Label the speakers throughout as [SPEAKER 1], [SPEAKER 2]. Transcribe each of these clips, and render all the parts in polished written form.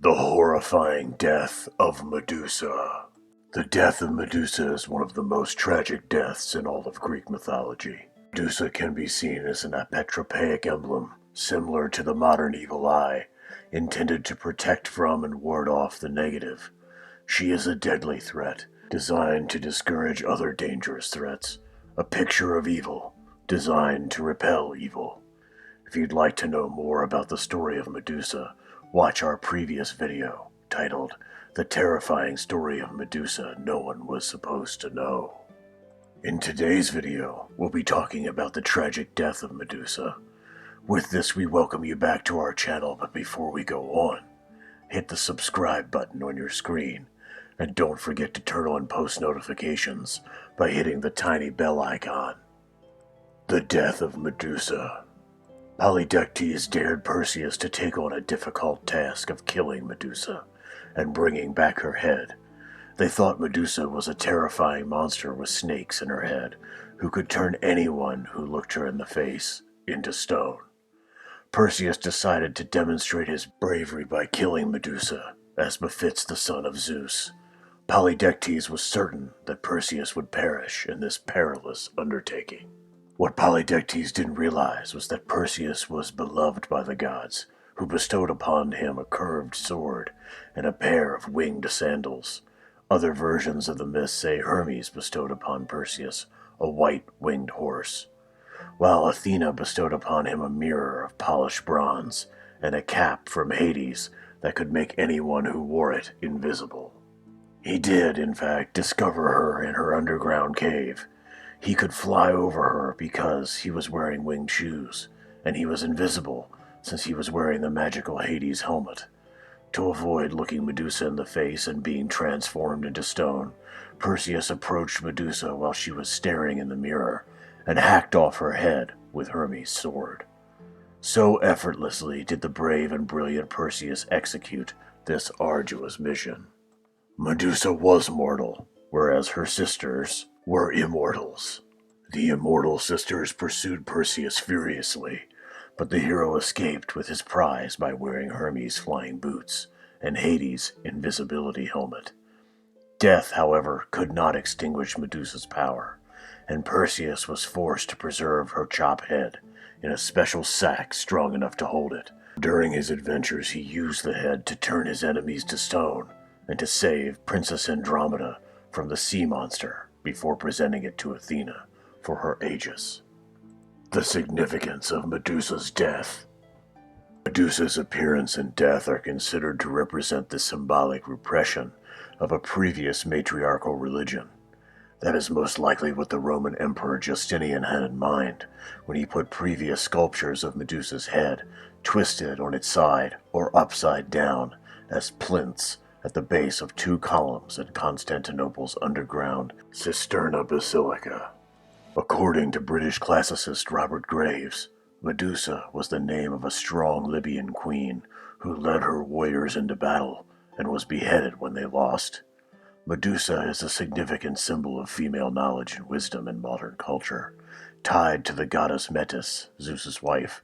[SPEAKER 1] The horrifying death of Medusa. The death of Medusa is one of the most tragic deaths in all of Greek mythology. Medusa can be seen as an apotropaic emblem, similar to the modern evil eye, intended to protect from and ward off the negative. She is a deadly threat, designed to discourage other dangerous threats, a picture of evil, designed to repel evil. If you'd like to know more about the story of Medusa, watch our previous video, titled The Terrifying Story of Medusa No One Was Supposed to Know. In today's video, we'll be talking about the tragic death of Medusa. With this, we welcome you back to our channel, but before we go on, hit the subscribe button on your screen, and don't forget to turn on post notifications by hitting the tiny bell icon. The death of Medusa. Polydectes dared Perseus to take on a difficult task of killing Medusa and bringing back her head. They thought Medusa was a terrifying monster with snakes in her head who could turn anyone who looked her in the face into stone. Perseus decided to demonstrate his bravery by killing Medusa, as befits the son of Zeus. Polydectes was certain that Perseus would perish in this perilous undertaking. What Polydectes didn't realize was that Perseus was beloved by the gods, who bestowed upon him a curved sword and a pair of winged sandals. Other versions of the myth say Hermes bestowed upon Perseus a white winged horse, while Athena bestowed upon him a mirror of polished bronze and a cap from Hades that could make anyone who wore it invisible. He did, in fact, discover her in her underground cave. He could fly over her because he was wearing winged shoes, and he was invisible since he was wearing the magical Hades helmet. To avoid looking Medusa in the face and being transformed into stone, Perseus approached Medusa while she was staring in the mirror and hacked off her head with Hermes' sword. So effortlessly did the brave and brilliant Perseus execute this arduous mission. Medusa was mortal, whereas her sisters were immortals. The immortal sisters pursued Perseus furiously, but the hero escaped with his prize by wearing Hermes' flying boots and Hades' invisibility helmet. Death, however, could not extinguish Medusa's power, and Perseus was forced to preserve her chopped head in a special sack strong enough to hold it. During his adventures, he used the head to turn his enemies to stone and to save Princess Andromeda from the sea monster before presenting it to Athena for her aegis. The significance of Medusa's death. Medusa's appearance and death are considered to represent the symbolic repression of a previous matriarchal religion. That is most likely what the Roman Emperor Justinian had in mind when he put previous sculptures of Medusa's head twisted on its side or upside down as plinths at the base of two columns in Constantinople's underground Cisterna Basilica. According to British classicist Robert Graves, Medusa was the name of a strong Libyan queen who led her warriors into battle and was beheaded when they lost. Medusa is a significant symbol of female knowledge and wisdom in modern culture, tied to the goddess Metis, Zeus's wife.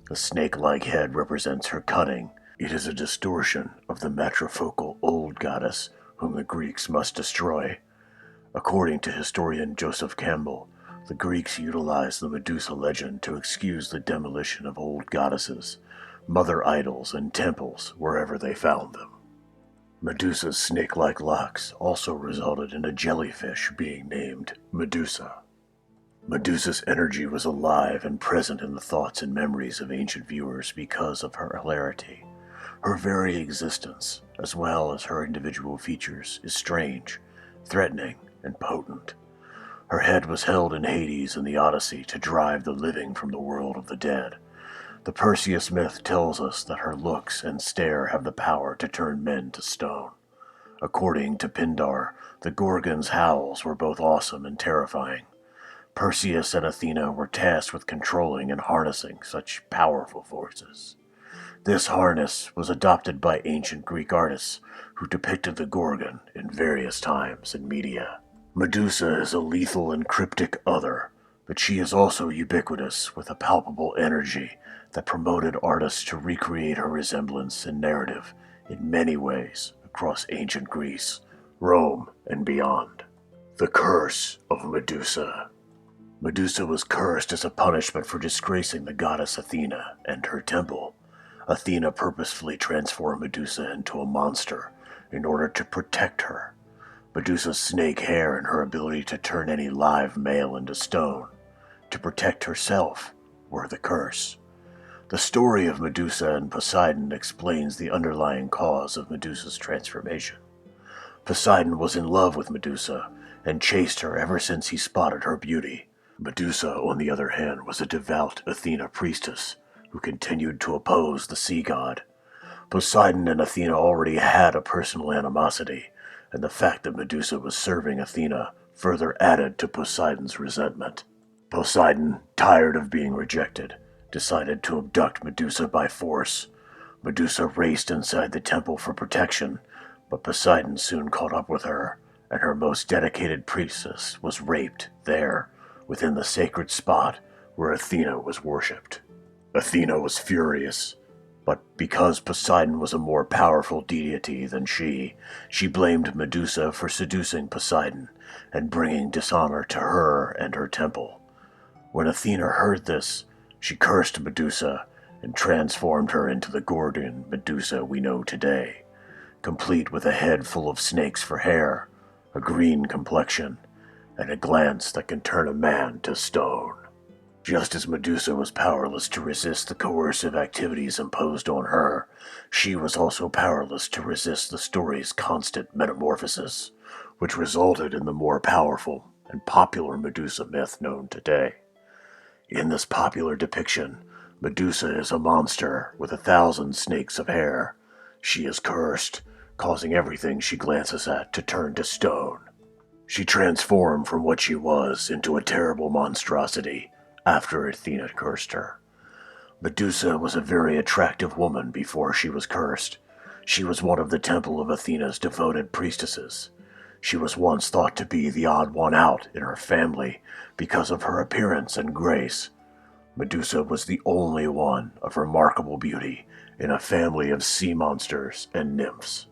[SPEAKER 1] The snake-like head represents her cunning. It is a distortion of the matrifocal old goddess whom the Greeks must destroy. According to historian Joseph Campbell, the Greeks utilized the Medusa legend to excuse the demolition of old goddesses, mother idols, and temples wherever they found them. Medusa's snake-like locks also resulted in a jellyfish being named Medusa. Medusa's energy was alive and present in the thoughts and memories of ancient viewers because of her hilarity. Her very existence, as well as her individual features, is strange, threatening, and potent. Her head was held in Hades in the Odyssey to drive the living from the world of the dead. The Perseus myth tells us that her looks and stare have the power to turn men to stone. According to Pindar, the Gorgon's howls were both awesome and terrifying. Perseus and Athena were tasked with controlling and harnessing such powerful forces. This harness was adopted by ancient Greek artists who depicted the Gorgon in various times and media. Medusa is a lethal and cryptic other, but she is also ubiquitous with a palpable energy that promoted artists to recreate her resemblance in narrative in many ways across ancient Greece, Rome, and beyond. The Curse of Medusa. Medusa was cursed as a punishment for disgracing the goddess Athena and her temple. Athena purposefully transformed Medusa into a monster in order to protect her. Medusa's snake hair and her ability to turn any live male into stone to protect herself were the curse. The story of Medusa and Poseidon explains the underlying cause of Medusa's transformation. Poseidon was in love with Medusa and chased her ever since he spotted her beauty. Medusa, on the other hand, was a devout Athena priestess who continued to oppose the sea god. Poseidon and Athena already had a personal animosity, and the fact that Medusa was serving Athena further added to Poseidon's resentment. Poseidon, tired of being rejected, decided to abduct Medusa by force. Medusa raced inside the temple for protection, but Poseidon soon caught up with her, and her most dedicated priestess was raped there, within the sacred spot where Athena was worshipped. Athena was furious, but because Poseidon was a more powerful deity than she blamed Medusa for seducing Poseidon and bringing dishonor to her and her temple. When Athena heard this, she cursed Medusa and transformed her into the Gorgon Medusa we know today, complete with a head full of snakes for hair, a green complexion, and a glance that can turn a man to stone. Just as Medusa was powerless to resist the coercive activities imposed on her, she was also powerless to resist the story's constant metamorphosis, which resulted in the more powerful and popular Medusa myth known today. In this popular depiction, Medusa is a monster with 1,000 snakes of hair. She is cursed, causing everything she glances at to turn to stone. She transformed from what she was into a terrible monstrosity after Athena cursed her. Medusa was a very attractive woman before she was cursed. She was one of the temple of Athena's devoted priestesses. She was once thought to be the odd one out in her family because of her appearance and grace. Medusa was the only one of remarkable beauty in a family of sea monsters and nymphs.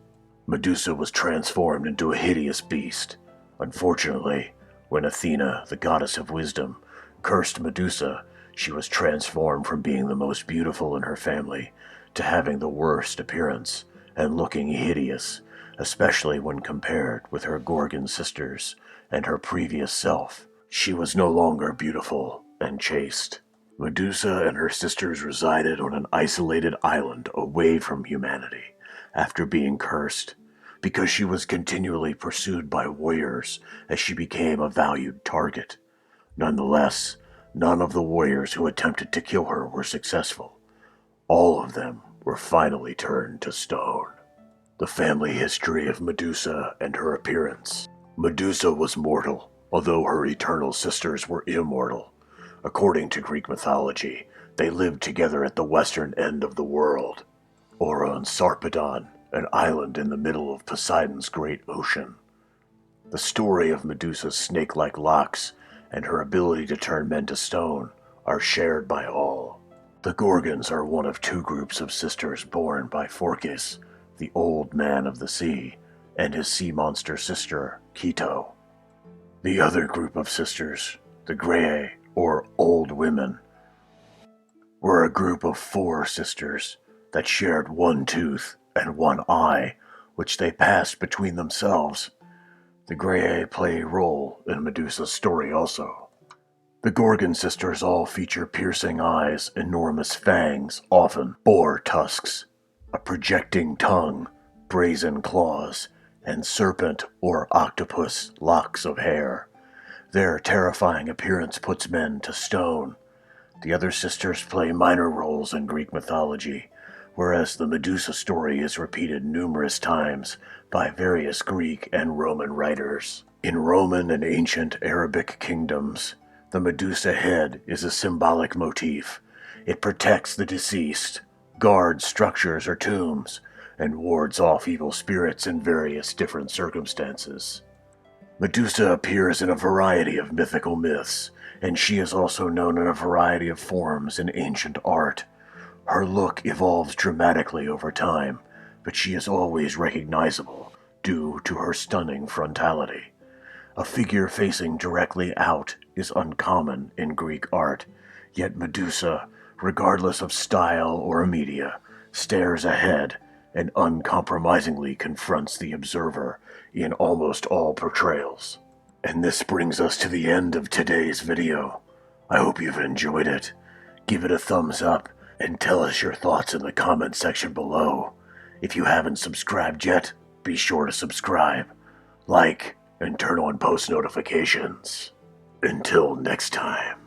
[SPEAKER 1] Medusa was transformed into a hideous beast. Unfortunately, when Athena, the goddess of wisdom, cursed Medusa, she was transformed from being the most beautiful in her family to having the worst appearance and looking hideous, especially when compared with her Gorgon sisters and her previous self. She was no longer beautiful and chaste. Medusa and her sisters resided on an isolated island away from humanity after being cursed, because she was continually pursued by warriors as she became a valued target. Nonetheless, none of the warriors who attempted to kill her were successful. All of them were finally turned to stone. The family history of Medusa and her appearance. Medusa was mortal, although her eternal sisters were immortal. According to Greek mythology, they lived together at the western end of the world, or on Sarpedon, an island in the middle of Poseidon's great ocean. The story of Medusa's snake-like locks and her ability to turn men to stone are shared by all. The Gorgons are one of two groups of sisters born by Phorcys, the old man of the sea, and his sea monster sister, Keto. The other group of sisters, the Graeae, or Old Women, were a group of 4 sisters that shared one tooth and one eye, which they passed between themselves. The Graeae play a role in Medusa's story also. The Gorgon sisters all feature piercing eyes, enormous fangs, often boar tusks, a projecting tongue, brazen claws, and serpent or octopus locks of hair. Their terrifying appearance puts men to stone. The other sisters play minor roles in Greek mythology, whereas the Medusa story is repeated numerous times by various Greek and Roman writers. In Roman and ancient Arabic kingdoms, the Medusa head is a symbolic motif. It protects the deceased, guards structures or tombs, and wards off evil spirits in various different circumstances. Medusa appears in a variety of mythical myths, and she is also known in a variety of forms in ancient art. Her look evolves dramatically over time, but she is always recognizable due to her stunning frontality. A figure facing directly out is uncommon in Greek art, yet Medusa, regardless of style or media, stares ahead and uncompromisingly confronts the observer in almost all portrayals. And this brings us to the end of today's video. I hope you've enjoyed it. Give it a thumbs up and tell us your thoughts in the comment section below. If you haven't subscribed yet, be sure to subscribe, like, and turn on post notifications. Until next time.